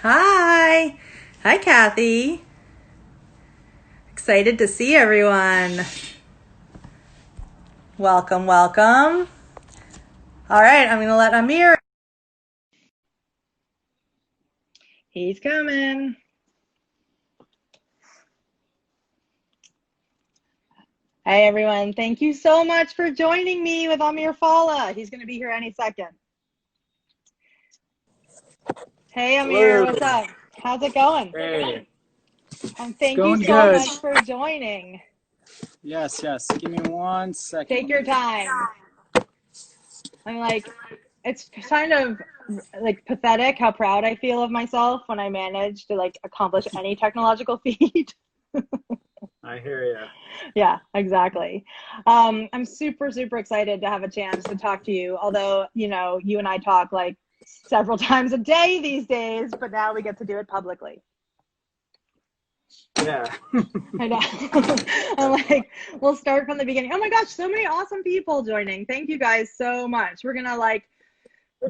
Hi. Hi, Kathy. Excited to see everyone. Welcome, welcome. All right, I'm going to let Amir. He's coming. Hi, everyone. Thank you so much for joining me with Amir Fallah. He's going to be here any second. Hey, Amir. Hello. What's up? How's it going? Hey. And thank Going you so good. much for joining. Yes. Give me 1 second. Take your time. I'm like, it's kind of like pathetic how proud I feel of myself when I manage to like accomplish any technological feat. I hear you. Yeah, exactly. I'm super excited to have a chance to talk to you. Although, you know, you and I talk like several times a day these days, but now we get to do it publicly. Yeah. I know. I'm like, we'll start from the beginning. Oh my gosh, so many awesome people joining. Thank you guys so much. We're gonna like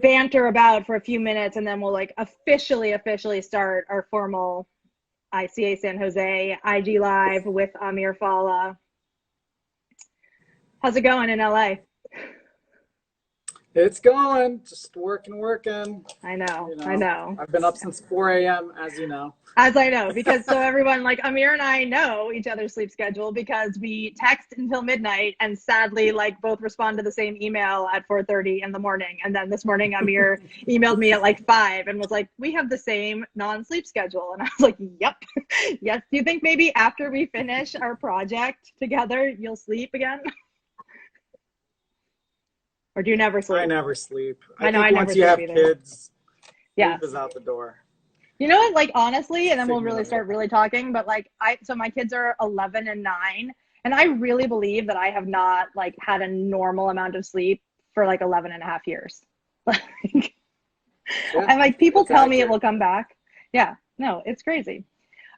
banter about for a few minutes and then we'll like officially start our formal ICA San Jose IG Live with Amir Fallah. How's it going in LA? It's going. Just working. I know. I've been up since 4 a.m., as you know. As I know, because so everyone, like Amir and I know each other's sleep schedule because we text until midnight and sadly like both respond to the same email at 4:30 in the morning. And then this morning Amir emailed me at like 5 and was like, we have the same non-sleep schedule. And I was like, yep. Yes. Do you think maybe after we finish our project together, you'll sleep again? Or do you never sleep? I never sleep. I know, think I never once you sleep have either. kids, Yeah. sleep is out the door. You know what, like honestly, and then we'll really start really talking, but like so my kids are 11 and 9, and I really believe that I have not like had a normal amount of sleep for like 11 and a half years. And like people tell me it will come back. Yeah, no, it's crazy.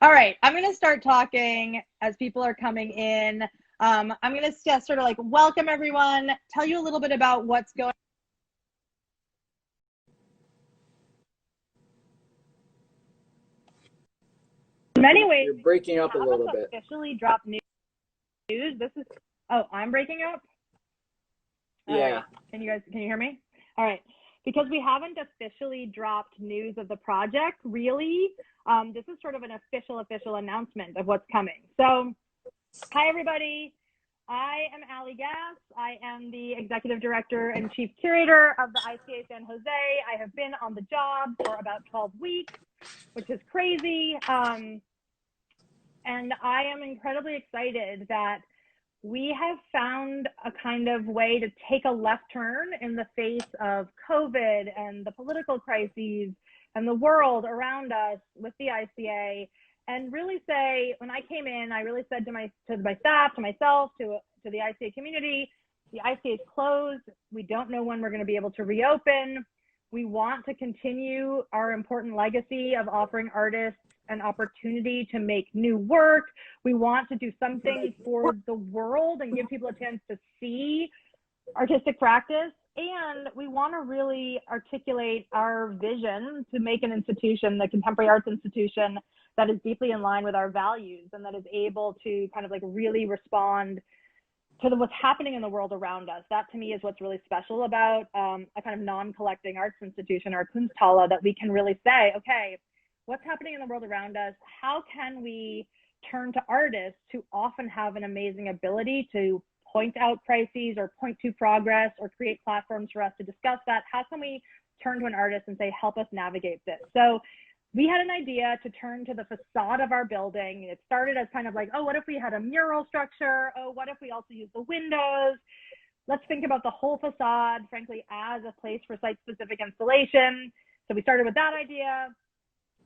All right, I'm going to start talking as people are coming in. I'm going to just sort of like welcome everyone, tell you a little bit about what's going on. In many ways, you're breaking up a little bit. Officially dropped news. This is I'm breaking up. Yeah. Right. Can you hear me? All right. Because we haven't officially dropped news of the project, really. This is sort of an official announcement of what's coming. So, hi everybody. I am Allie Gass. I am the executive director and chief curator of the ICA San Jose. I have been on the job for about 12 weeks, which is crazy. And I am incredibly excited that we have found a kind of way to take a left turn in the face of COVID and the political crises and the world around us with the ICA, and really say, when I came in, I really said to my staff, to myself, to the ICA community, the ICA is closed. We don't know when we're going to be able to reopen. We want to continue our important legacy of offering artists an opportunity to make new work. We want to do something for the world and give people a chance to see artistic practice. And we want to really articulate our vision to make an institution, the contemporary arts institution, that is deeply in line with our values and that is able to kind of like really respond to what's happening in the world around us. That to me is what's really special about a kind of non-collecting arts institution or Kunsthalle, that we can really say, okay, what's happening in the world around us? How can we turn to artists who often have an amazing ability to point out crises or point to progress or create platforms for us to discuss that? How can we turn to an artist and say, help us navigate this? So we had an idea to turn to the facade of our building. It started as kind of like, oh, what if we had a mural structure? Oh, what if we also use the windows? Let's think about the whole facade, frankly, as a place for site-specific installation. So we started with that idea.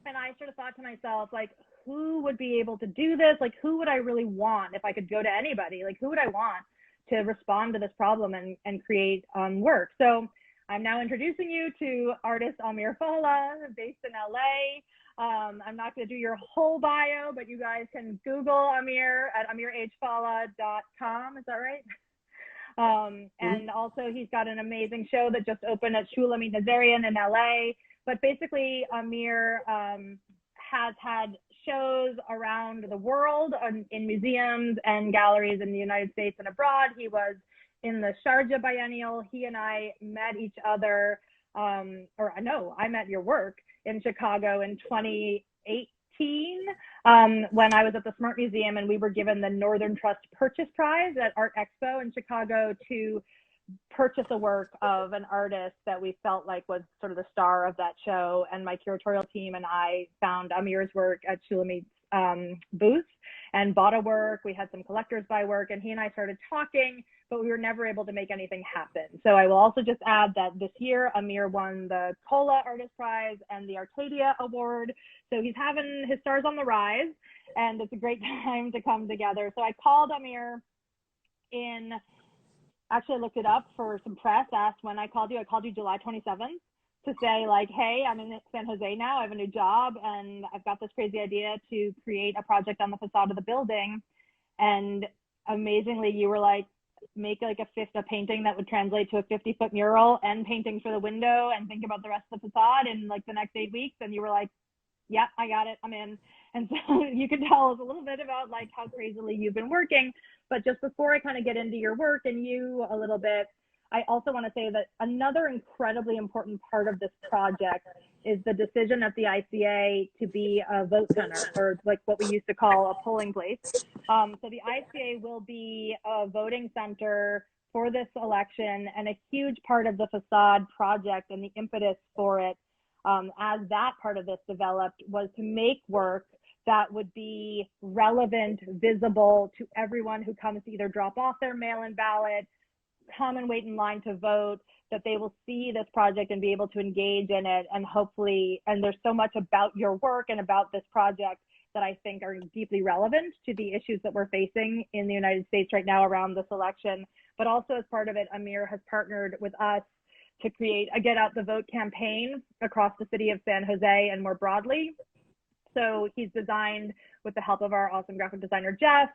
And I sort of thought to myself, like, who would be able to do this? Like, who would I really want if I could go to anybody? Like, who would I want to respond to this problem and create work? So I'm now introducing you to artist Amir Fallah, based in LA. I'm not going to do your whole bio, but you guys can Google Amir at amirhfallah.com. Is that right? And also he's got an amazing show that just opened at Shulamit Nazarian in LA, But basically, Amir has had shows around the world in museums and galleries in the United States and abroad. He was in the Sharjah Biennial. He and I met each other, or no, I met your work in Chicago in 2018 when I was at the Smart Museum, and we were given the Northern Trust Purchase Prize at Art Expo in Chicago to purchase a work of an artist that we felt like was sort of the star of that show. And my curatorial team and I found Amir's work at Shulamit's booth and bought a work. We had some collectors buy work, and he and I started talking, but we were never able to make anything happen. So I will also just add that this year, Amir won the COLA Artist Prize and the Arcadia Award. So he's having his stars on the rise, and it's a great time to come together. So I called Amir actually I looked it up for some press, asked when I called you. I called you July 27th to say like, hey, I'm in San Jose now. I have a new job and I've got this crazy idea to create a project on the facade of the building. And amazingly, you were like, make like a painting that would translate to a 50-foot mural and paintings for the window and think about the rest of the facade in like the next 8 weeks. And you were like, yeah, I got it, I'm in. And so you can tell us a little bit about like how crazily you've been working. But just before I kind of get into your work and you a little bit, I also want to say that another incredibly important part of this project is the decision at the ICA to be a vote center, or like what we used to call a polling place. So the ICA will be a voting center for this election, and a huge part of the facade project and the impetus for it as that part of this developed was to make work that would be relevant, visible to everyone who comes to either drop off their mail-in ballot, come and wait in line to vote, that they will see this project and be able to engage in it. And hopefully, and there's so much about your work and about this project that I think are deeply relevant to the issues that we're facing in the United States right now around this election. But also as part of it, Amir has partnered with us to create a Get Out the Vote campaign across the city of San Jose and more broadly. So he's designed, with the help of our awesome graphic designer, Jeff,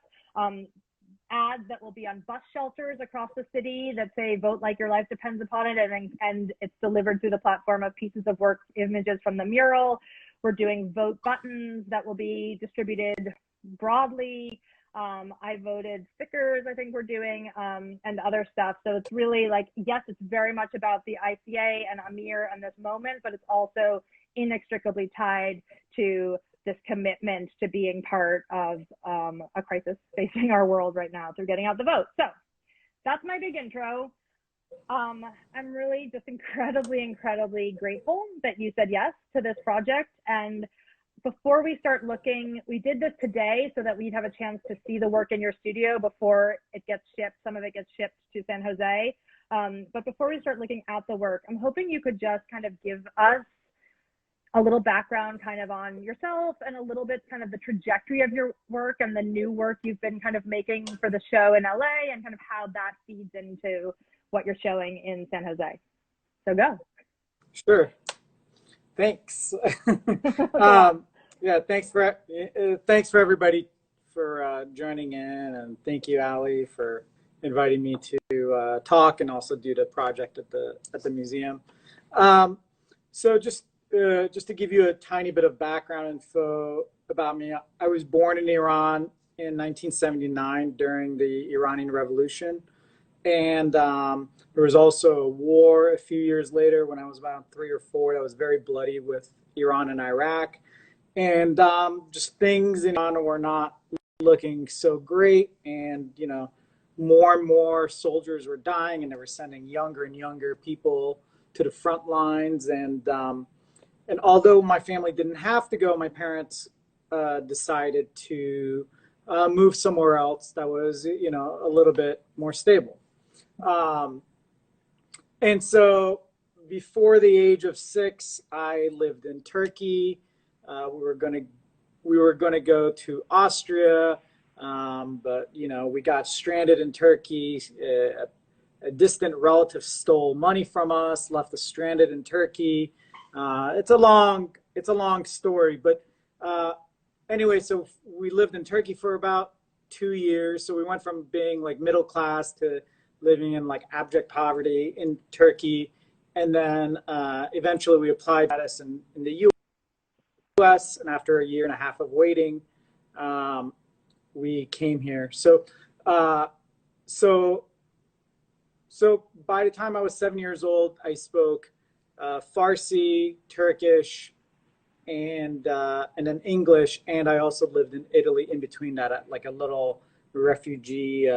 ads that will be on bus shelters across the city that say, vote like your life depends upon it. And it's delivered through the platform of pieces of work, images from the mural. We're doing vote buttons that will be distributed broadly. I voted stickers, I think we're doing, and other stuff. So it's really like, yes, it's very much about the ICA and Amir and this moment, but it's also inextricably tied to this commitment to being part of a crisis facing our world right now through getting out the vote. So that's my big intro. I'm really just incredibly grateful that you said yes to this project. And before we start looking, we did this today so that we'd have a chance to see the work in your studio before it gets shipped. Some of it gets shipped to San Jose. But before we start looking at the work, I'm hoping you could just kind of give us a little background kind of on yourself and a little bit kind of the trajectory of your work and the new work you've been kind of making for the show in LA and kind of how that feeds into what you're showing in San Jose. So go. Sure. Thanks. Yeah, thanks for everybody for joining in, and thank you, Ali, for inviting me to talk and also do the project at the museum. So just to give you a tiny bit of background info about me, I was born in Iran in 1979 during the Iranian Revolution. And there was also a war a few years later when I was about 3 or 4 that was very bloody with Iran and Iraq. And just things in Iran were not looking so great. And, you know, more and more soldiers were dying, and they were sending younger and younger people to the front lines. And although my family didn't have to go, my parents decided to move somewhere else that was, you know, a little bit more stable. And so before the age of 6, I lived in Turkey. We were gonna go to Austria, but you know, we got stranded in Turkey. A distant relative stole money from us, left us stranded in Turkey. It's a long story, but anyway, so we lived in Turkey for about 2 years. So we went from being like middle class to living in like abject poverty in Turkey. And then eventually we applied status in the US. And after a year and a half of waiting, we came here. So by the time I was 7 years old, I spoke Farsi, Turkish, and then English. And I also lived in Italy in between that at like a little refugee.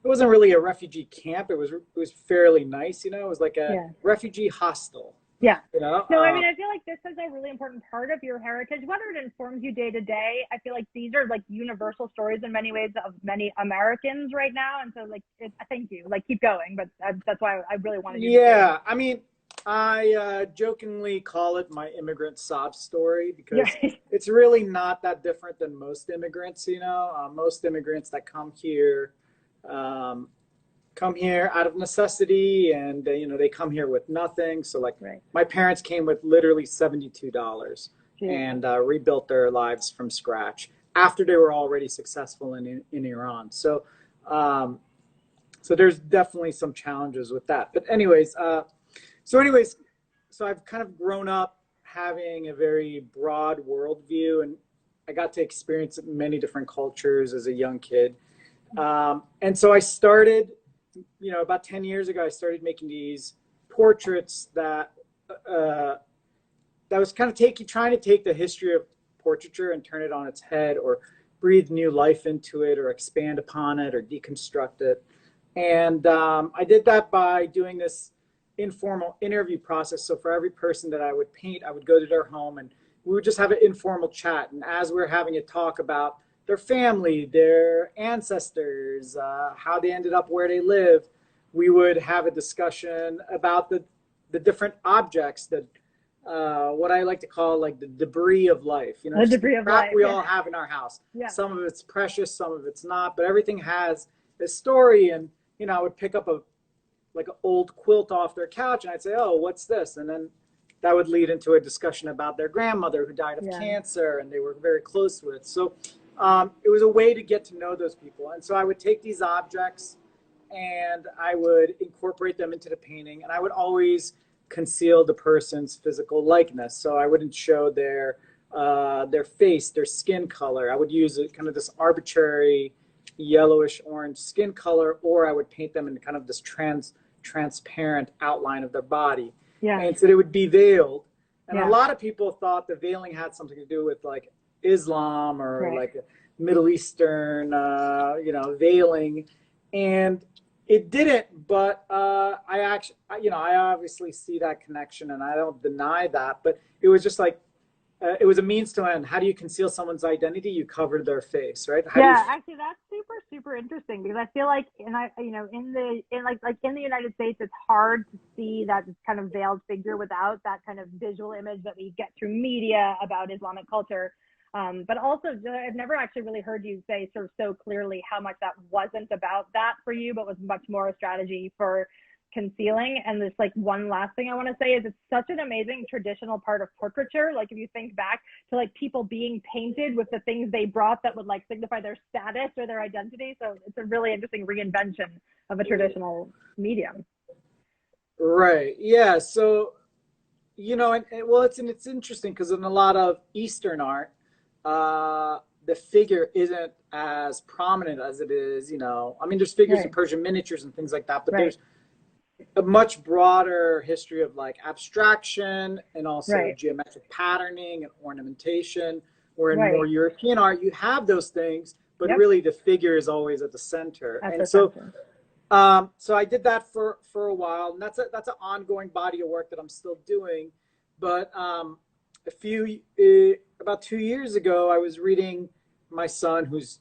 It wasn't really a refugee camp. It was fairly nice, you know. It was like a refugee hostel. Yeah. You know? No, I mean, I feel like this is a really important part of your heritage, whether it informs you day to day. I feel like these are like universal stories in many ways of many Americans right now. And so like, thank you, like keep going. But that's why I really wanted you to say. I mean, I jokingly call it my immigrant sob story because it's really not that different than most immigrants, you know. Most immigrants that come here out of necessity, and you know, they come here with nothing. So like my parents came with literally $72 and rebuilt their lives from scratch after they were already successful in Iran. So so there's definitely some challenges with that. But anyways, so I've kind of grown up having a very broad worldview, and I got to experience many different cultures as a young kid. And so I started, you know, about 10 years ago, I started making these portraits that was kind of trying to take the history of portraiture and turn it on its head, or breathe new life into it, or expand upon it, or deconstruct it. And I did that by doing this informal interview process. So for every person that I would paint, I would go to their home and we would just have an informal chat. And as we're having a talk about their family, their ancestors, how they ended up where they live, we would have a discussion about the different objects that what I like to call like the debris of life. You know, the debris of life we all have in our house. Yeah. Some of it's precious, some of it's not, but everything has a story. And you know, I would pick up an old quilt off their couch and I'd say, oh, what's this? And then that would lead into a discussion about their grandmother who died of cancer and they were very close with. So it was a way to get to know those people. And so I would take these objects and I would incorporate them into the painting, and I would always conceal the person's physical likeness. So I wouldn't show their face, their skin color. I would use kind of this arbitrary yellowish orange skin color, or I would paint them in kind of this transparent outline of their body. Yeah. And so they would be veiled. And a lot of people thought the veiling had something to do with like Islam or like Middle Eastern, veiling. And it didn't, but I obviously see that connection and I don't deny that, but it was just like, it was a means to end. How do you conceal someone's identity? You cover their face, right? Actually, that's super interesting, because I feel like, in the United States, it's hard to see that kind of veiled figure without that kind of visual image that we get through media about Islamic culture. But also, I've never actually really heard you say sort of so clearly how much that wasn't about that for you, but was much more a strategy for concealing. And this like one last thing I want to say is it's such an amazing traditional part of portraiture. Like if you think back to like people being painted with the things they brought that would like signify their status or their identity. So it's a really interesting reinvention of a traditional medium. Right. Yeah. So, it's interesting because in a lot of Eastern art, the figure isn't as prominent as it is, there's figures in Persian miniatures and things like that, but there's a much broader history of like abstraction and also geometric patterning and ornamentation, where in more European art you have those things, but really the figure is always at the center. So I did that for a while, and that's an ongoing body of work that I'm still doing. But about 2 years ago, I was reading my son, who's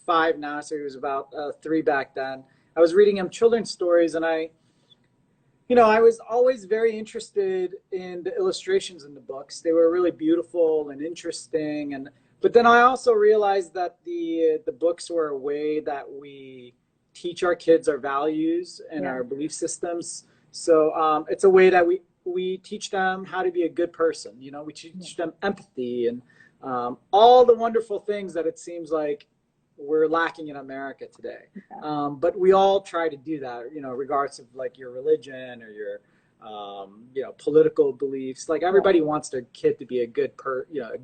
5 now, so he was about 3 back then. I was reading him children's stories, and I was always very interested in the illustrations in the books. They were really beautiful and interesting. But then I also realized that the books were a way that we teach our kids our values and our belief systems. So it's a way that we teach them how to be a good person. We teach them empathy and all the wonderful things that it seems like we're lacking in America today. But we all try to do that, you know, regardless of like your religion or your, you know, political beliefs. Like everybody wants their kid to be a good person.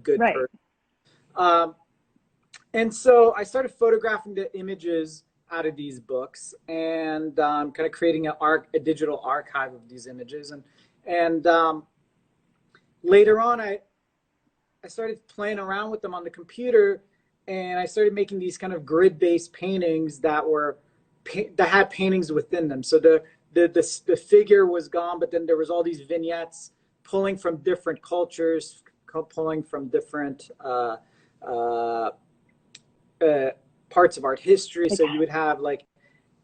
And so I started photographing the images out of these books and kind of creating a digital archive of these images. And later on, I started playing around with them on the computer, and I started making these kind of grid-based paintings that had paintings within them. So the figure was gone, but then there was all these vignettes pulling from different cultures, pulling from different parts of art history. So you would have like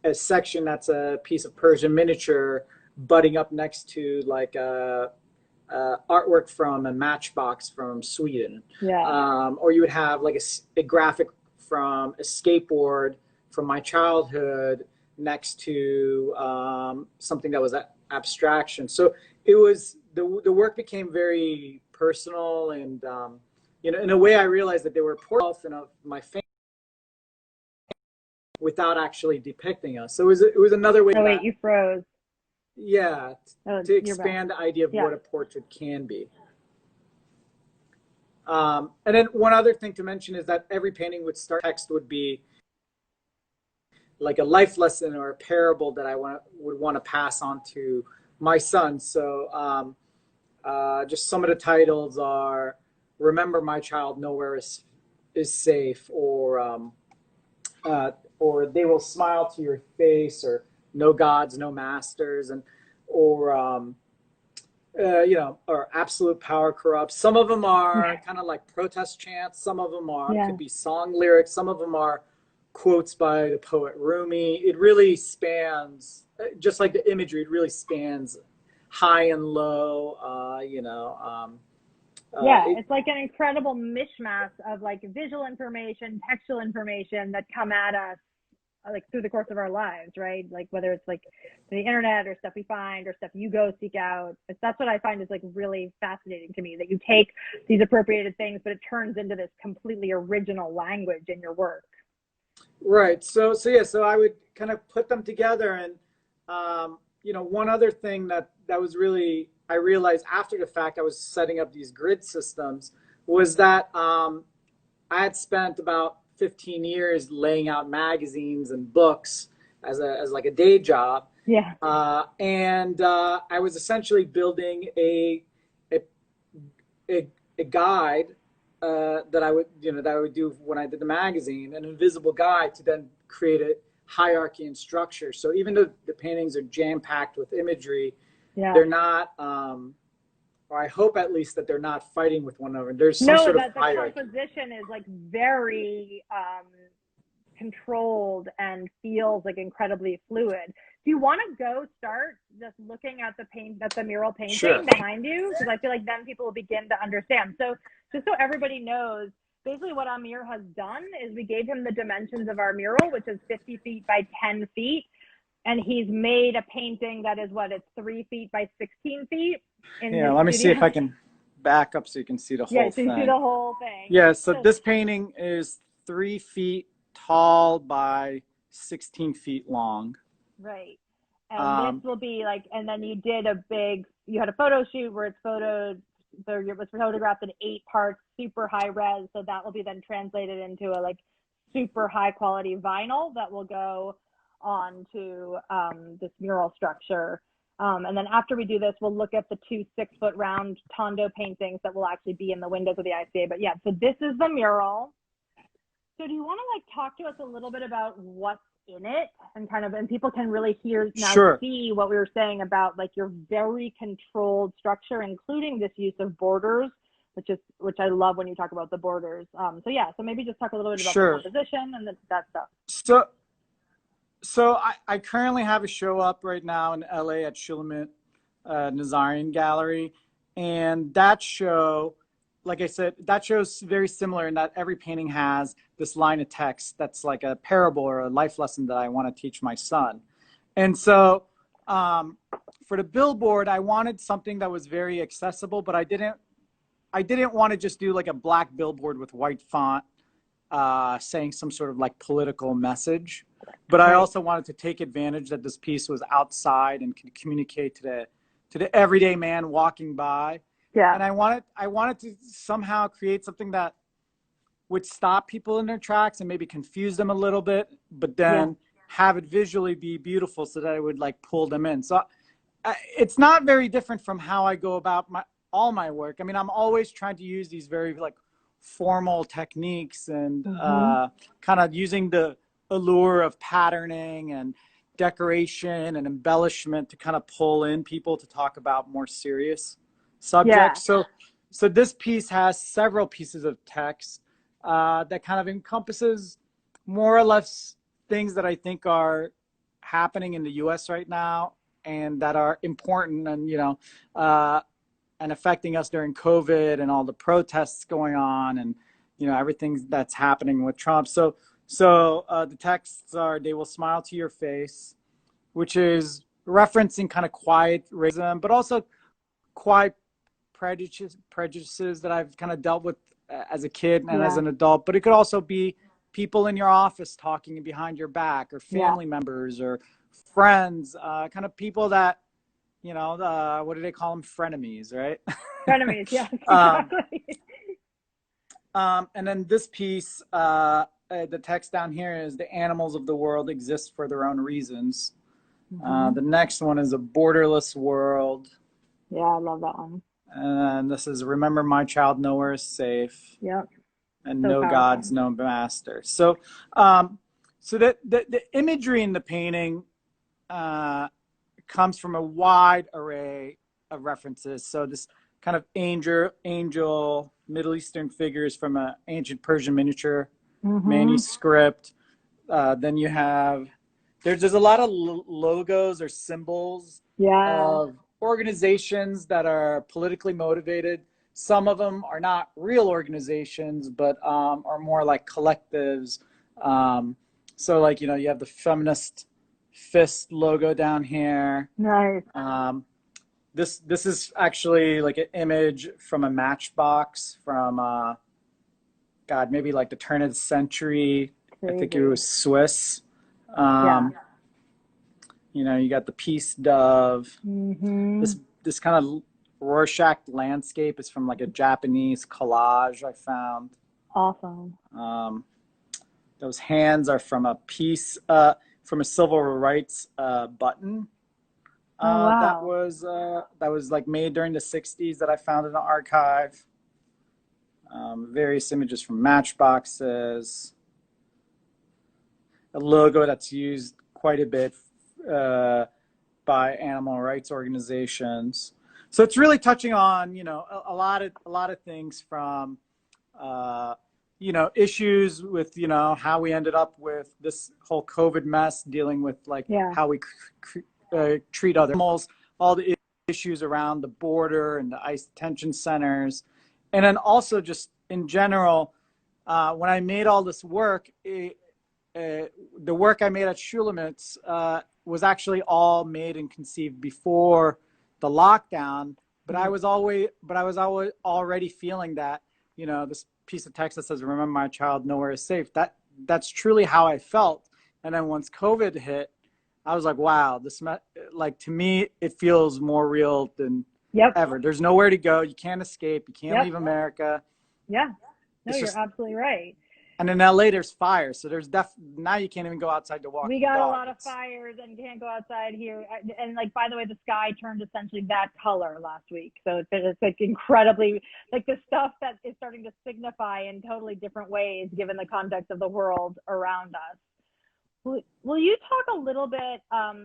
a section that's a piece of Persian miniature butting up next to like artwork from a matchbox from Sweden. Or you would have like a graphic from a skateboard from my childhood next to something that was abstraction. So it was, the work became very personal, and you know, in a way I realized that they were portraits of my family without actually depicting us. So it was another way. Oh wait, you froze. Yeah, to expand the idea of what a portrait can be. And then one other thing to mention is that every painting would start, text would be like a life lesson or a parable that I would want to pass on to my son. So just some of the titles are "Remember My Child, Nowhere is Safe," or "They Will Smile to Your Face," or "No Gods, No Masters," and or you know, or "Absolute Power Corrupts." Some of them are kind of like protest chants. Some of them could be song lyrics. Some of them are quotes by the poet Rumi. It really spans, just like the imagery, it really spans high and low, you know. It's like an incredible mishmash of like visual information, textual information that come at us like through the course of our lives, right? Like whether it's like the internet or stuff we find or stuff you go seek out. That's what I find is like really fascinating to me, that you take these appropriated things, but it turns into this completely original language in your work. Right. So I would kind of put them together. And, you know, one other thing that was really, I realized after the fact I was setting up these grid systems was that I had spent about 15 years laying out magazines and books as like a day job. And I was essentially building a guide that I would do when I did the magazine, an invisible guide to then create a hierarchy and structure. So even though the paintings are jam-packed with imagery, they're not, or I hope at least that they're not fighting with one another. There's some sort of hierarchy. The composition is like very controlled and feels like incredibly fluid. Do you want to go start just looking at the mural painting behind you? Because I feel like then people will begin to understand. So just so everybody knows, basically what Amir has done is we gave him the dimensions of our mural, which is 50 feet by 10 feet. And he's made a painting that is it's 3 feet by 16 feet. Let me see if I can back up so you can see the whole thing. Yeah, so you see the whole thing. Yeah, so this painting is 3 feet tall by 16 feet long. Right. And this will be like, and then you had a photo shoot where it was photographed in 8 parts, super high res. So that will be then translated into a like super high quality vinyl that will go on to this mural structure. And then after we do this, we'll look at the 2 6-foot round Tondo paintings that will actually be in the windows of the ICA. But yeah, so this is the mural. So do you want to like talk to us a little bit about what's in it and people can really hear now, see what we were saying about like your very controlled structure, including this use of borders, which I love when you talk about the borders. So maybe just talk a little bit about the composition and that stuff. So I currently have a show up right now in LA at Shulamit Nazarian Gallery. And that show, like I said, that show's very similar in that every painting has this line of text that's like a parable or a life lesson that I want to teach my son. And so for the billboard, I wanted something that was very accessible, but I didn't want to just do like a black billboard with white font saying some sort of like political message. But I also wanted to take advantage that this piece was outside and could communicate to the everyday man walking by. Yeah. And I wanted to somehow create something that would stop people in their tracks and maybe confuse them a little bit, but then have it visually be beautiful so that it would like pull them in. So it's not very different from how I go about all my work. I mean, I'm always trying to use these very like formal techniques and kind of using the allure of patterning and decoration and embellishment to kind of pull in people to talk about more serious subjects. So this piece has several pieces of text that kind of encompasses more or less things that I think are happening in the US right now and that are important and, and affecting us during COVID and all the protests going on and, everything that's happening with Trump. So the texts are, "They will smile to your face," which is referencing kind of quiet racism, but also quiet prejudices that I've kind of dealt with as a kid and as an adult. But it could also be people in your office talking behind your back, or family members or friends, kind of people that, what do they call them? Frenemies, right? Frenemies, yeah, exactly. And then this piece, the text down here is, "The animals of the world exist for their own reasons." The next one is "A borderless world." Yeah, I love that one. And this is, "Remember my child, nowhere is safe." Yep. And So "No powerful. gods, no master." So the imagery in the painting comes from a wide array of references. So this kind of angel, Middle Eastern figures from an ancient Persian miniature manuscript. Then you have, there's a lot of logos or symbols of organizations that are politically motivated. Some of them are not real organizations, but are more like collectives. So like, you have the feminist fist logo down here. Nice. This is actually like an image from a matchbox from, maybe like the turn of the century. Crazy. I think it was Swiss. You got the peace dove. This kind of Rorschach landscape is from like a Japanese collage I found. Awesome. Those hands are from a from a civil rights button. That was like made during the 60s that I found in the archive. Various images from matchboxes. A logo that's used quite a bit by animal rights organizations. So it's really touching on, a lot of things from, issues with, how we ended up with this whole COVID mess, dealing with like how we treat other animals, all the issues around the border and the ICE detention centers. And then also just in general, when I made all this work, the work I made at Shulamits was actually all made and conceived before the lockdown. But I was already feeling that, this piece of text that says, "Remember my child, nowhere is safe." That's truly how I felt. And then once COVID hit, I was like, wow, to me, it feels more real than ever. There's nowhere to go. You can't escape. You can't leave America. Yeah. No, you're absolutely right. And in LA, there's fire. So there's now you can't even go outside to walk. We got a lot of fires and can't go outside here. And like, by the way, the sky turned essentially that color last week. So it's like incredibly, like the stuff that is starting to signify in totally different ways, given the context of the world around us. Will you talk a little bit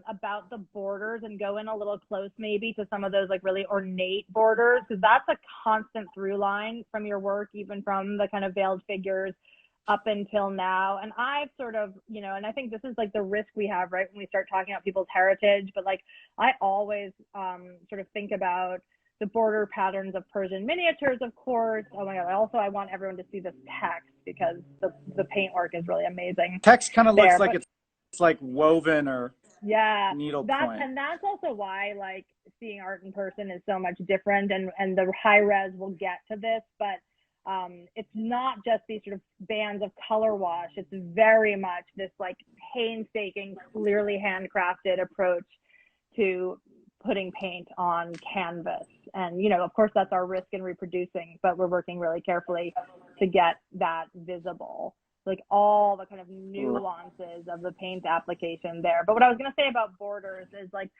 about the borders and go in a little close maybe to some of those like really ornate borders? Because that's a constant through line from your work, even from the kind of veiled figures up until now. And I've sort of, and I think this is like the risk we have, right, when we start talking about people's heritage, but like I always sort of think about the border patterns of Persian miniatures, of course. Oh my God. Also, I want everyone to see this text because the paintwork is really amazing. Text kind of looks like it's like woven or needlepoint. And that's also why like seeing art in person is so much different, and the high res will get to this, but It's not just these sort of bands of color wash. It's very much this like painstaking, clearly handcrafted approach to putting paint on canvas. And, you know, of course, that's our risk in reproducing, but we're working really carefully to get that visible, like all the kind of nuances of the paint application there. But what I was going to say about borders is, like,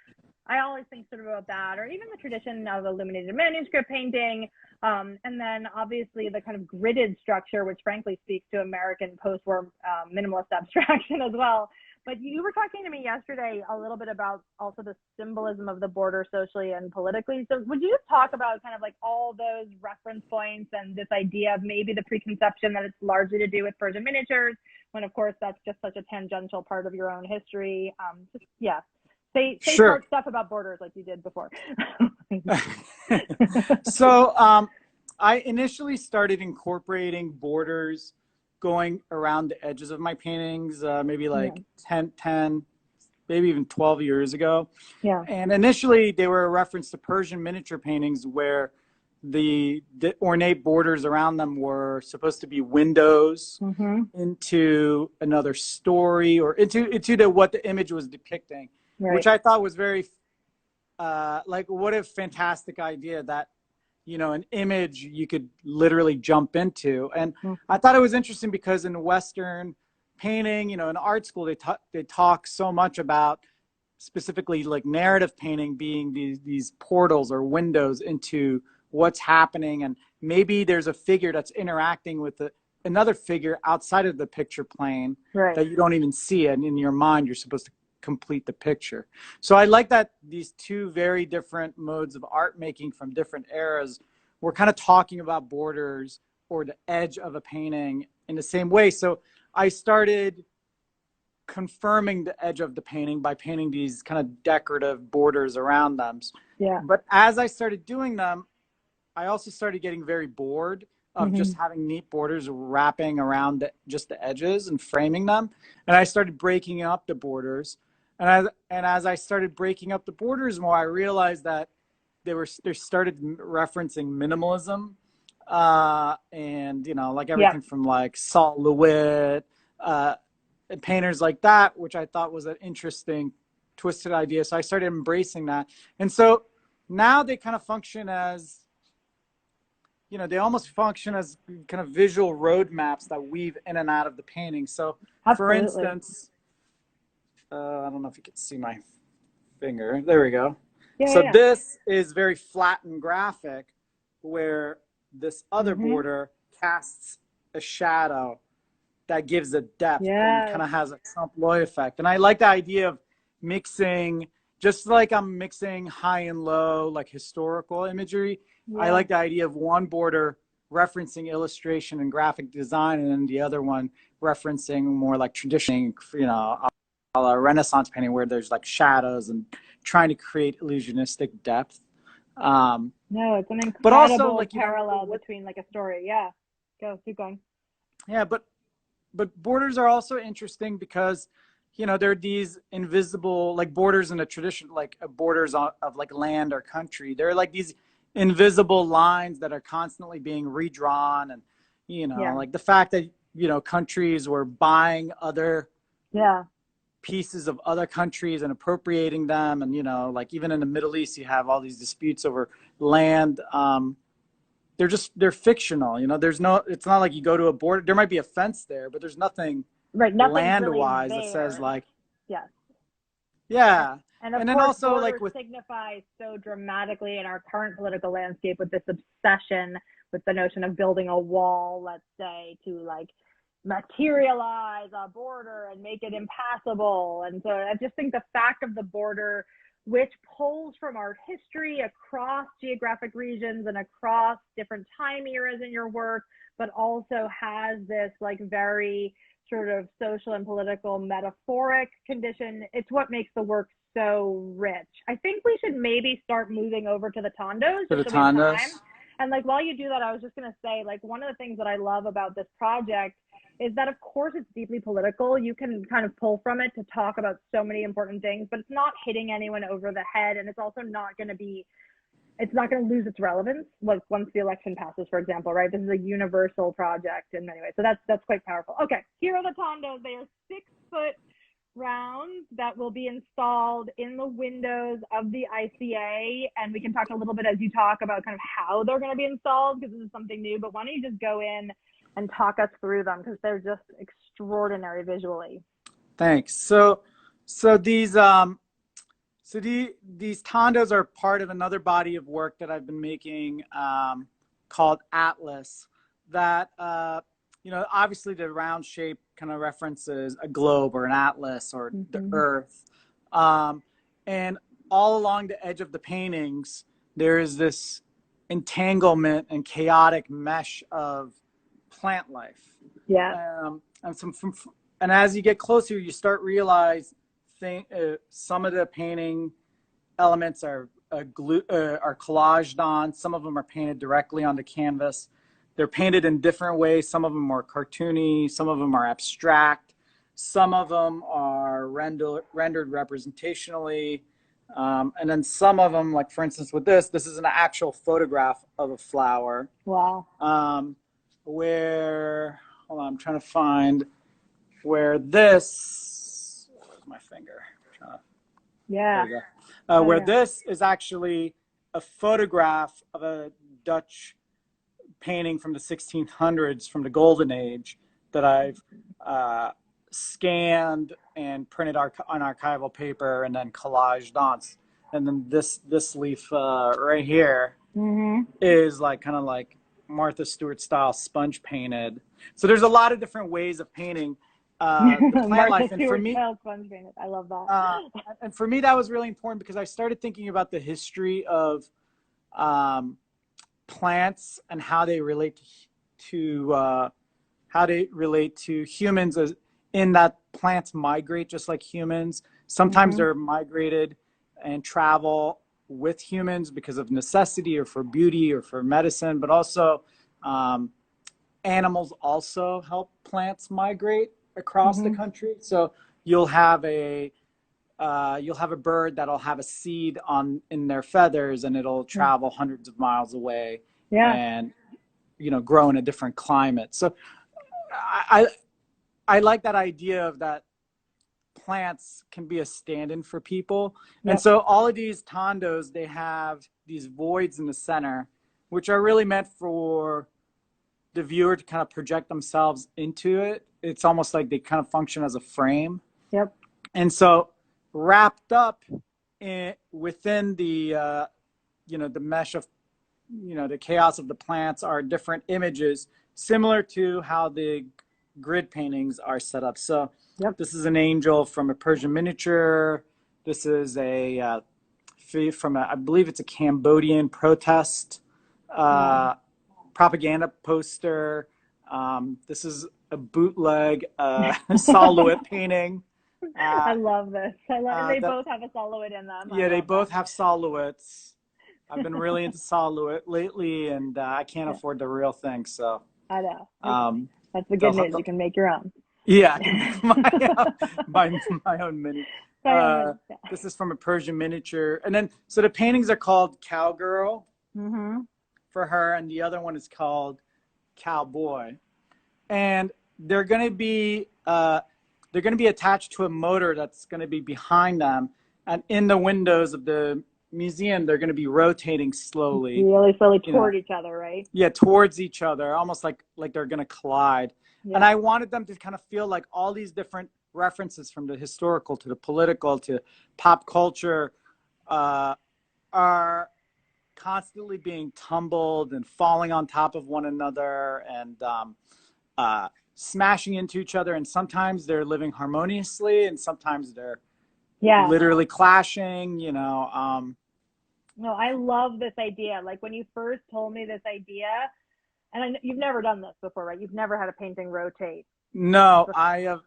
I always think sort of about that, or even the tradition of illuminated manuscript painting. And then obviously the kind of gridded structure, which frankly speaks to American post-war minimalist abstraction as well. But you were talking to me yesterday a little bit about also the symbolism of the border socially and politically. So would you talk about kind of like all those reference points and this idea of maybe the preconception that it's largely to do with Persian miniatures, when of course that's just such a tangential part of your own history? Say Sure. stuff about borders like you did before. So I initially started incorporating borders going around the edges of my paintings, maybe like 10, maybe even 12 years ago. Yeah. And initially they were a reference to Persian miniature paintings where the ornate borders around them were supposed to be windows into another story or into what the image was depicting, which I thought was very, like, what a fantastic idea that, you know, an image you could literally jump into. And I thought it was interesting because in Western painting, you know, in art school, they talk so much about specifically like narrative painting being these portals or windows into what's happening. And maybe there's a figure that's interacting with another figure outside of the picture plane that you don't even see. And in your mind, you're supposed to complete the picture. So I like that these two very different modes of art making from different eras were kind of talking about borders or the edge of a painting in the same way. So I started confirming the edge of the painting by painting these kind of decorative borders around them. But as I started doing them, I also started getting very bored of just having neat borders wrapping around just the edges and framing them. And I started breaking up the borders. And as I started breaking up the borders more, I realized that they started referencing minimalism, and, you know, like everything from like Salt Lewitt, painters like that, which I thought was an interesting twisted idea. So I started embracing that. And so now they kind of function as, you know, they almost function as kind of visual roadmaps that weave in and out of the painting. So for instance, I don't know if you can see my finger. There we go. This is very flat and graphic, where this other border casts a shadow that gives a depth and kind of has a trompe-l'oeil effect. And I like the idea of mixing, just like I'm mixing high and low, like historical imagery. I like the idea of one border referencing illustration and graphic design, and then the other one referencing more like traditional, you know, a Renaissance painting where there's like shadows and trying to create illusionistic depth. No, it's an incredible but also, like, parallel between like a story. Keep going. But borders are also interesting because, you know, they're these invisible, like borders in a tradition, like borders of like land or country. They're like these invisible lines that are constantly being redrawn. And, you know, like the fact that, you know, countries were buying other pieces of other countries and appropriating them. And, you know, like even in the Middle East, you have all these disputes over land. They're fictional, you know, it's not like you go to a border, there might be a fence there, but there's nothing land-wise really that says like, And then also like signify so dramatically in our current political landscape with this obsession with the notion of building a wall, let's say, to like materialize a border and make it impassable. And so I just think the fact of the border, which pulls from art history across geographic regions and across different time eras in your work, but also has this like very sort of social and political metaphoric condition. It's what makes the work so rich. I think we should maybe start moving over to the tondos. And like, while you do that, I was just going to say, like, one of the things that I love about this project is that, of course, it's deeply political. You can kind of pull from it to talk about so many important things, but it's not hitting anyone over the head. And it's also not going to be it's not going to lose its relevance, like once the election passes, for example, right? This is a universal project in many ways. So that's quite powerful. Okay, here are the tondos. They are 6-foot rounds that will be installed in the windows of the ICA. And we can talk a little bit as you talk about kind of how they're going to be installed, because this is something new. But why don't you just go in and talk us through them, because they're just extraordinary visually. Thanks. So these these tondos are part of another body of work that I've been making called Atlas. That obviously the round shape kind of references a globe or an atlas or the earth, and all along the edge of the paintings there is this entanglement and chaotic mesh of plant life. Yeah. And as you get closer, you start realize some of the painting elements are collaged on. Some of them are painted directly onto canvas. They're painted in different ways. Some of them are cartoony. Some of them are abstract. Some of them are rendered representationally. And then some of them, like for instance with this is an actual photograph of a flower. Wow. Hold on, I'm trying to find where this, where's my finger? Yeah. Where this is actually a photograph of a Dutch painting from the 1600s, from the Golden Age, that I've scanned and printed on archival paper and then collaged on. And then this leaf right here is kind of like Martha Stewart style sponge painted. So there's a lot of different ways of painting the plant life. And for me, sponge painted. I love that. And for me, that was really important because I started thinking about the history of plants and how they relate to humans, in that plants migrate just like humans. Sometimes they're migrated and travel with humans because of necessity or for beauty or for medicine, but also animals also help plants migrate across the country. So you'll have a bird that'll have a seed in their feathers, and it'll travel hundreds of miles away and grow in a different climate. So I like that idea of that plants can be a stand-in for people. And so all of these tondos, they have these voids in the center, which are really meant for the viewer to kind of project themselves into it. It's almost like they kind of function as a frame. Yep. And so wrapped up within the the mesh of the chaos of the plants are different images, similar to how the grid paintings are set up. So this is an angel from a Persian miniature. This is I believe it's a Cambodian protest propaganda poster. This is a bootleg Silhouette painting. I love this. They both have a silhouette in them. Yeah, they both have silhouettes. I've been really into silhouette lately, and I can't afford the real thing, so. I know. That's the good news. You can make your own. Yeah, I can make my own mini. This is from a Persian miniature. And then, so the paintings are called Cowgirl for her, and the other one is called Cowboy. And they're going to be attached to a motor that's going to be behind them. And in the windows of the museum, they're going to be rotating slowly. Really slowly toward each other, right? Yeah, towards each other, almost like they're going to collide. Yeah. And I wanted them to kind of feel like all these different references, from the historical to the political to pop culture, are constantly being tumbled and falling on top of one another and smashing into each other. And sometimes they're living harmoniously, and sometimes they're literally clashing, No, I love this idea. Like when you first told me this idea, and you've never done this before, right? You've never had a painting rotate. No, I've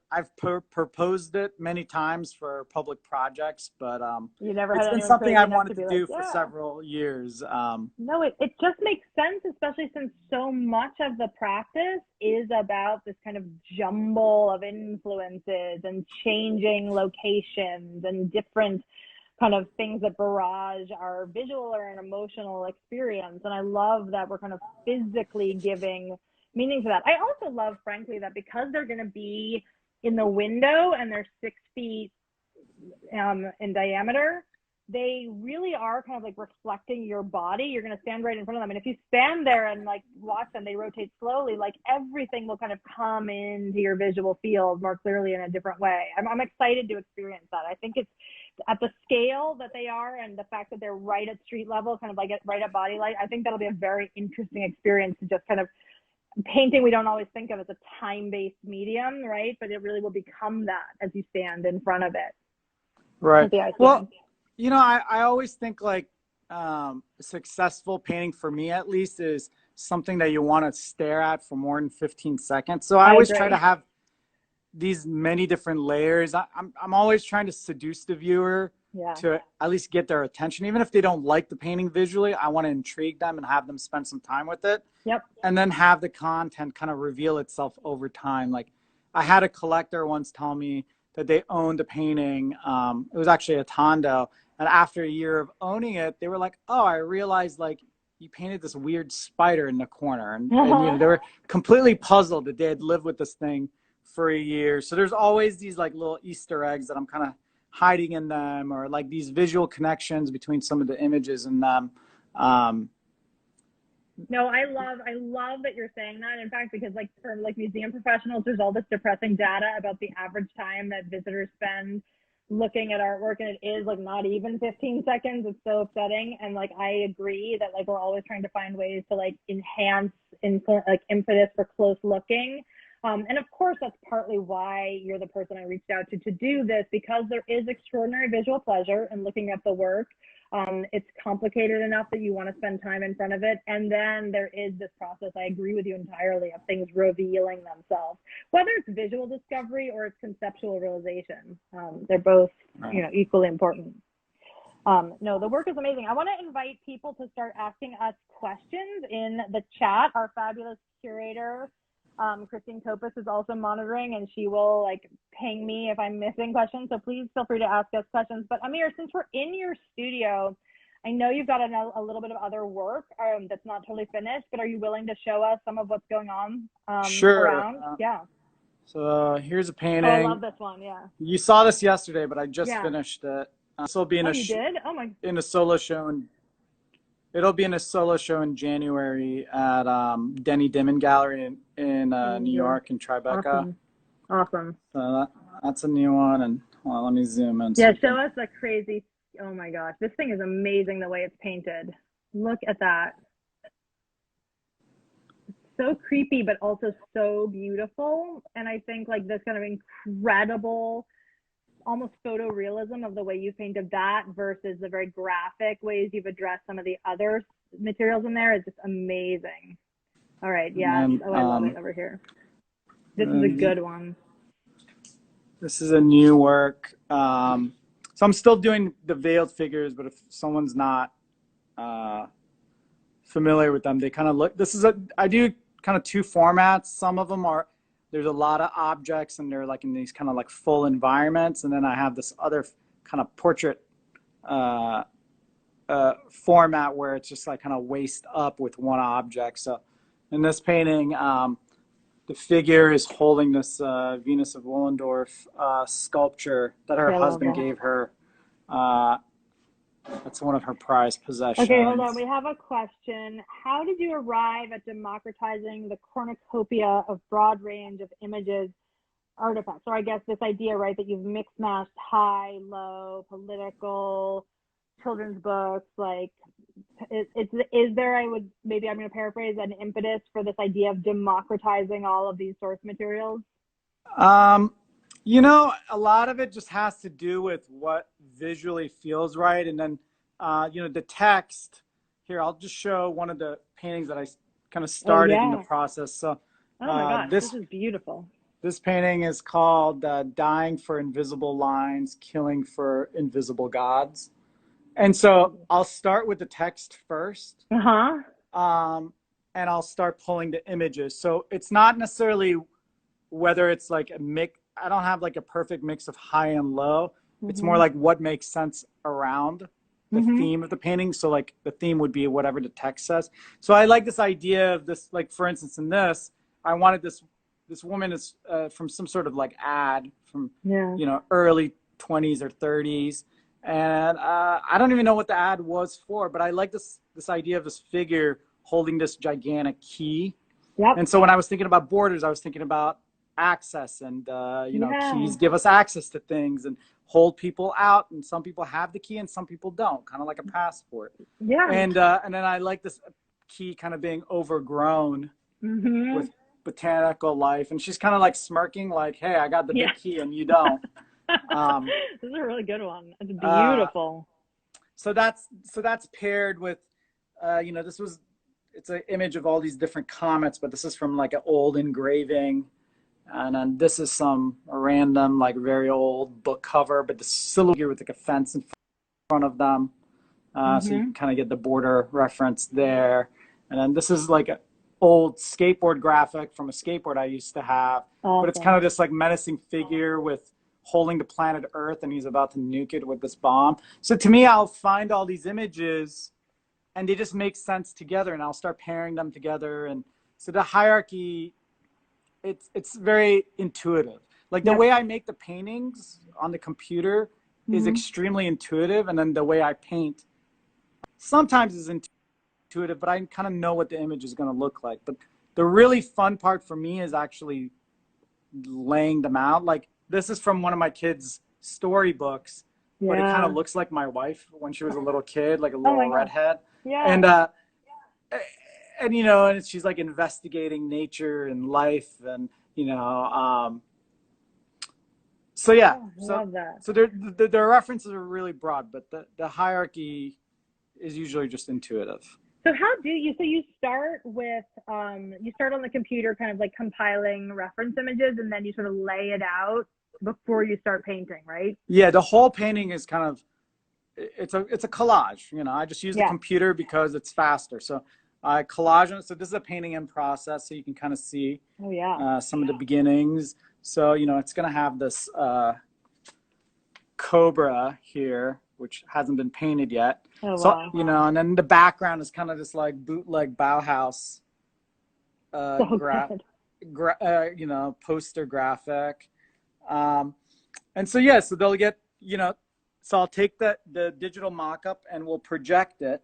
proposed it many times for public projects, but it's been something I've wanted to do for several years. No, it just makes sense, especially since so much of the practice is about this kind of jumble of influences and changing locations and different kind of things that barrage our visual or an emotional experience. And I love that we're kind of physically giving meaning to that. I also love, frankly, that because they're going to be in the window and they're 6 feet in diameter, they really are kind of like reflecting your body. You're going to stand right in front of them. And if you stand there and like watch them, they rotate slowly, like everything will kind of come into your visual field more clearly in a different way. I'm excited to experience that. I think it's at the scale that they are and the fact that they're right at street level, kind of like right at body light. I think that'll be a very interesting experience to just kind of painting. We don't always think of as a time-based medium, right? But it really will become that as you stand in front of it. Right. Well, you know, I always think like successful painting, for me at least, is something that you want to stare at for more than 15 seconds. So I always try to have these many different layers. I'm always trying to seduce the viewer to at least get their attention. Even if they don't like the painting visually, I want to intrigue them and have them spend some time with it. Yep. And then have the content kind of reveal itself over time. Like I had a collector once tell me that they owned a painting. It was actually a Tondo. And after a year of owning it, they were like, oh, I realized like you painted this weird spider in the corner. And you know, they were completely puzzled that they had lived with this thing for a year. So there's always these like little Easter eggs that I'm kind of hiding in them, or like these visual connections between some of the images in them. No, I love that you're saying that. In fact, because like for like museum professionals, there's all this depressing data about the average time that visitors spend looking at artwork, and it is like not even 15 seconds. It's so upsetting. And like I agree that like we're always trying to find ways to like enhance like impetus for close looking. And of course, that's partly why you're the person I reached out to do this, because there is extraordinary visual pleasure in looking at the work. It's complicated enough that you want to spend time in front of it. And then there is this process, I agree with you entirely, of things revealing themselves, whether it's visual discovery or it's conceptual realization. They're both, you know, equally important. No, the work is amazing. I want to invite people to start asking us questions in the chat. Our fabulous curator, Christine Topus, is also monitoring, and she will like ping me if I'm missing questions. So please feel free to ask us questions. But Amir, since we're in your studio, I know you've got a little bit of other work that's not totally finished, but are you willing to show us some of what's going on around? So here's a painting. Oh, I love this one. Yeah. You saw this yesterday, but I just finished it. This will be in in a solo show, and it'll be in a solo show in January at Denny Dimon Gallery in New York in Tribeca. Awesome. So that's a new one, and well, let me zoom in. Yeah, show us the crazy. Oh my gosh, this thing is amazing the way it's painted. Look at that. It's so creepy, but also so beautiful. And I think like this kind of incredible, almost photorealism of the way you painted that versus the very graphic ways you've addressed some of the other materials in there is just amazing. All right, yeah, I love it over here. This is a good one. This is a new work. So I'm still doing the veiled figures, but if someone's not familiar with them, they kind of look, I do kind of two formats. Some of them are, there's a lot of objects and they're like in these kind of like full environments. And then I have this other kind of portrait format where it's just like kind of waist up with one object. So in this painting, the figure is holding this Venus of Willendorf sculpture that her husband gave her. That's one of her prized possessions. Okay, hold on. We have a question. How did you arrive at democratizing the cornucopia of broad range of images, artifacts? So I guess this idea, right, that you've mixed matched high, low, political, children's books, like, is there, I'm going to paraphrase, an impetus for this idea of democratizing all of these source materials? You know, a lot of it just has to do with what visually feels right. And then, you know, the text here, I'll just show one of the paintings that I kind of started in the process. So, oh my gosh, this is beautiful. This painting is called Dying for Invisible Lines, Killing for Invisible Gods. And so I'll start with the text first. And I'll start pulling the images. So it's not necessarily whether it's like a mix. I don't have like a perfect mix of high and low. it's more like what makes sense around the theme of the painting. So like the theme would be whatever the text says. So I like this idea of this, like for instance, in this, I wanted this woman is from some sort of like ad from, you know, early 20s or 30s. And I don't even know what the ad was for, but I like this idea of this figure holding this gigantic key. And so when I was thinking about borders, I was thinking about access and, you know, keys give us access to things and hold people out. And some people have the key and some people don't, kind of like a passport. And then I like this key kind of being overgrown with botanical life. And she's kind of like smirking like, hey, I got the big key and you don't. This is a really good one. It's beautiful. So that's paired with, you know, it's an image of all these different comets, but this is from like an old engraving. And then this is some random, like very old book cover, but the silhouette with like a fence in front of them. So you can kind of get the border reference there. And then this is like an old skateboard graphic from a skateboard I used to have. But it's kind of this like menacing figure with holding the planet Earth, and he's about to nuke it with this bomb. So to me, I'll find all these images and they just make sense together, and I'll start pairing them together. And so the hierarchy, it's very intuitive. Like the way I make the paintings on the computer is extremely intuitive, and then the way I paint sometimes is intuitive, but I kind of know what the image is going to look like. But the really fun part for me is actually laying them out. Like this is from one of my kids' storybooks, but it kind of looks like my wife when she was a little kid, like a little redhead. And you know, and she's like investigating nature and life, and you know, so yeah, so their references are really broad, but the hierarchy is usually just intuitive. So you start with you start on the computer, kind of like compiling reference images, and then you sort of lay it out before you start painting, right? Yeah, the whole painting is kind of it's a collage. You know, I just use the computer because it's faster. So I collage it. So this is a painting in process, so you can kind of see some of the beginnings. So you know, it's gonna have this cobra here, which hasn't been painted yet. You know, and then the background is kind of this like bootleg Bauhaus, you know, poster graphic. And so, so they'll get, you know, so I'll take the digital mock-up and we'll project it.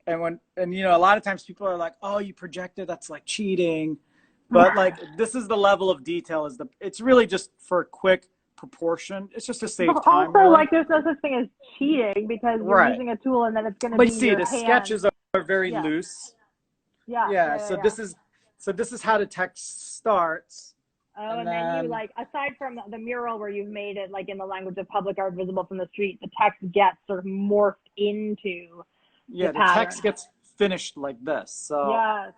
And you know, a lot of times people are like, oh, you projected, that's like cheating. But like, this is the level of detail it's really just for a quick proportion. It's just to save time. Also, really. Like there's no such thing as cheating because you're using a tool and then it's going to be see, the sketches are very loose. So this is how the text starts. Oh, and then you like, aside from the mural where you've made it like in the language of public art visible from the street, the text gets sort of morphed into the text gets finished like this. So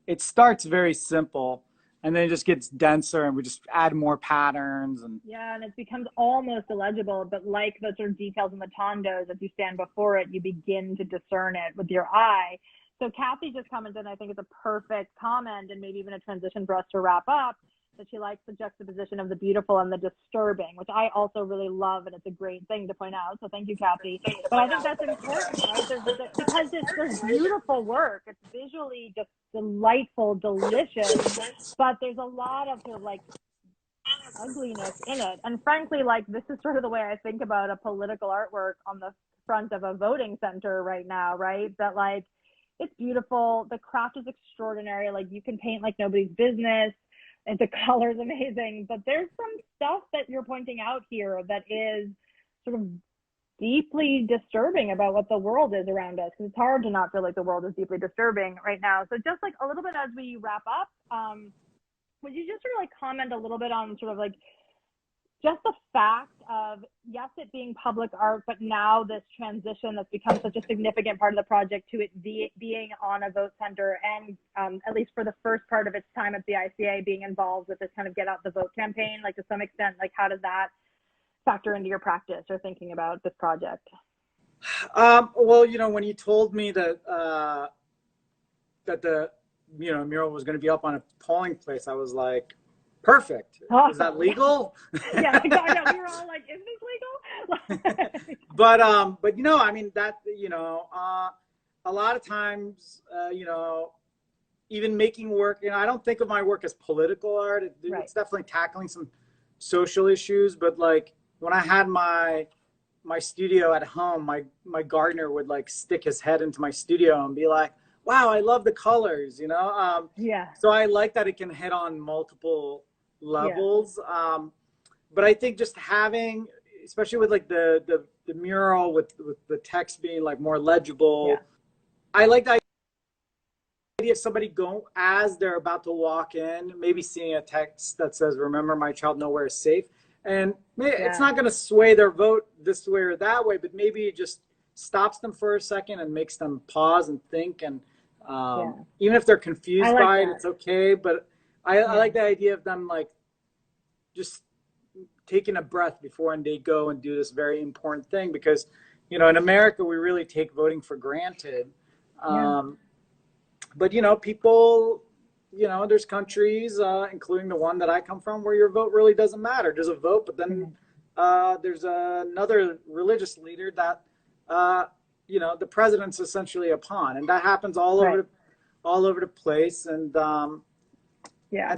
it starts very simple and then it just gets denser and we just add more patterns. And it becomes almost illegible, but like the sort of details in the tondos, as you stand before it, you begin to discern it with your eye. So Kathy just commented, and I think it's a perfect comment and maybe even a transition for us to wrap up, that she likes the juxtaposition of the beautiful and the disturbing, which I also really love, and it's a great thing to point out. So thank you, Kathy. But I think that's important, right? Because there's beautiful work. It's visually just delightful, delicious, but there's a lot of sort of like ugliness in it. And frankly, like this is sort of the way I think about a political artwork on the front of a voting center right now, right? That like, it's beautiful. The craft is extraordinary. Like you can paint like nobody's business. And the color's amazing, but there's some stuff that you're pointing out here that is sort of deeply disturbing about what the world is around us. Because it's hard to not feel like the world is deeply disturbing right now. So just like a little bit as we wrap up, would you just sort of like comment a little bit on sort of like just the fact of, yes, it being public art, but now this transition that's become such a significant part of the project to it being on a vote center and at least for the first part of its time at the ICA being involved with this kind of get out the vote campaign, like to some extent, like how does that factor into your practice or thinking about this project? Well, you know, when you told me that the mural was going to be up on a polling place, I was like, perfect. Is that legal? Yeah, we were all like, is this legal? But you know, I mean that, you know, a lot of times, you know, even making work, you know, I don't think of my work as political art. Right. It's definitely tackling some social issues, but like when I had my studio at home, my gardener would like stick his head into my studio and be like, "Wow, I love the colors," you know. Yeah. So I like that it can hit on multiple Yeah. levels. But I think just having, especially with like the mural with the text being like more legible, Yeah. I like the idea of somebody go as they're about to walk in, maybe seeing a text that says, "Remember, my child, nowhere is safe." And it's not going to sway their vote this way or that way, but maybe it just stops them for a second and makes them pause and think. And even if they're confused by it, it's okay. But I like the idea of them like just taking a breath before they go and do this very important thing, because, you know, in America, we really take voting for granted. But, you know, people, you know, there's countries, including the one that I come from, where your vote really doesn't matter. There's a vote, but then there's another religious leader that, you know, the president's essentially a pawn, and that happens all over the place. And and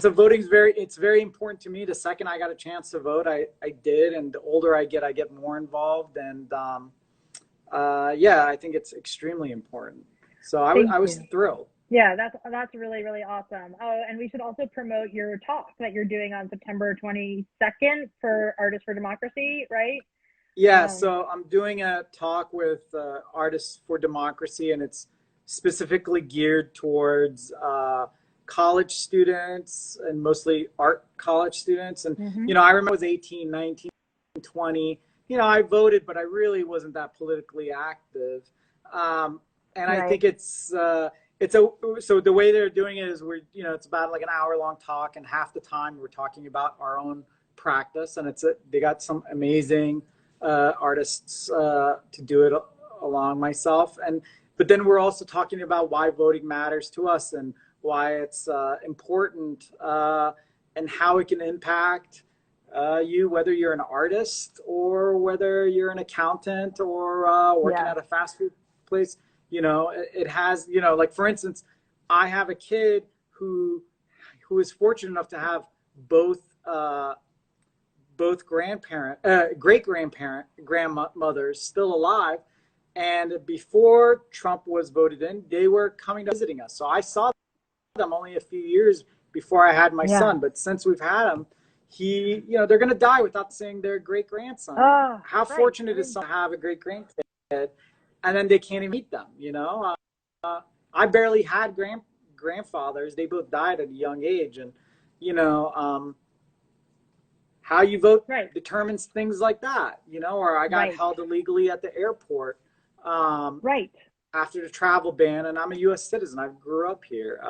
so voting's it's very important to me. The second I got a chance to vote, I did, and the older I get more involved. And I think it's extremely important. So I was thrilled. Yeah, that's really, really awesome. Oh, and we should also promote your talk that you're doing on September 22nd for Artists for Democracy, right? Yeah, so I'm doing a talk with Artists for Democracy, and it's specifically geared towards college students, and mostly art college students. And, you know, I remember I was 18, 19, 20. You know, I voted, but I really wasn't that politically active. And I think so the way they're doing it is you know, it's about like an hour-long talk, and half the time we're talking about our own practice, and they got some amazing artists to do it along myself. But then we're also talking about why voting matters to us, and why it's important, and how it can impact you, whether you're an artist or whether you're an accountant or working at a fast food place. You know, it has, you know, like for instance, I have a kid who is fortunate enough to have both grandmothers still alive. And before Trump was voted in, they were coming to visiting us. So I saw them only a few years before I had my son. But since we've had him, you know, they're going to die without seeing their great grandson. How fortunate is someone to have a great grandkid, and then they can't even meet them, you know? I barely had grandfathers. They both died at a young age. And, you know, how you vote determines things like that, you know? Or I got held illegally at the airport after the travel ban, and I'm a U.S. citizen. I grew up here.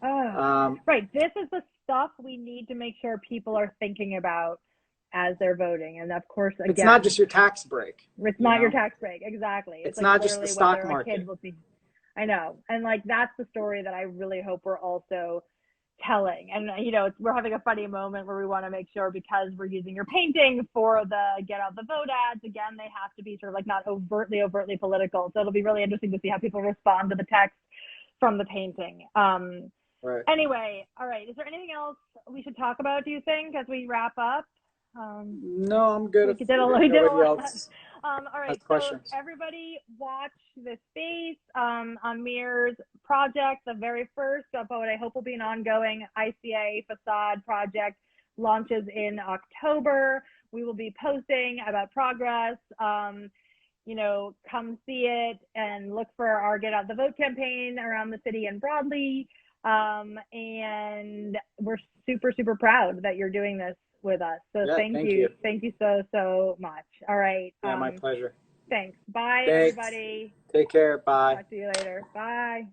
This is the stuff we need to make sure people are thinking about as they're voting. And of course, again, it's not just your tax break. It's not your tax break. Exactly. It's like not just the stock market. I know. And like, that's the story that I really hope we're also telling. And, you know, we're having a funny moment where we want to make sure, because we're using your painting for the get out the vote ads, again, they have to be sort of like not overtly political. So it'll be really interesting to see how people respond to the text from the painting. Anyway, all right. Is there anything else we should talk about, do you think, as we wrap up? No, I'm good. All right, so everybody watch this space. Amir's project, the very first of what I hope will be an ongoing ICA facade project, launches in October. We will be posting about progress. You know, come see it and look for our Get Out the Vote campaign around the city and broadly. And we're super, super proud that you're doing this with us. So thank you. Thank you so much. All right. Yeah, my pleasure. Thanks. Bye, everybody. Take care. Bye. Talk to you later. Bye.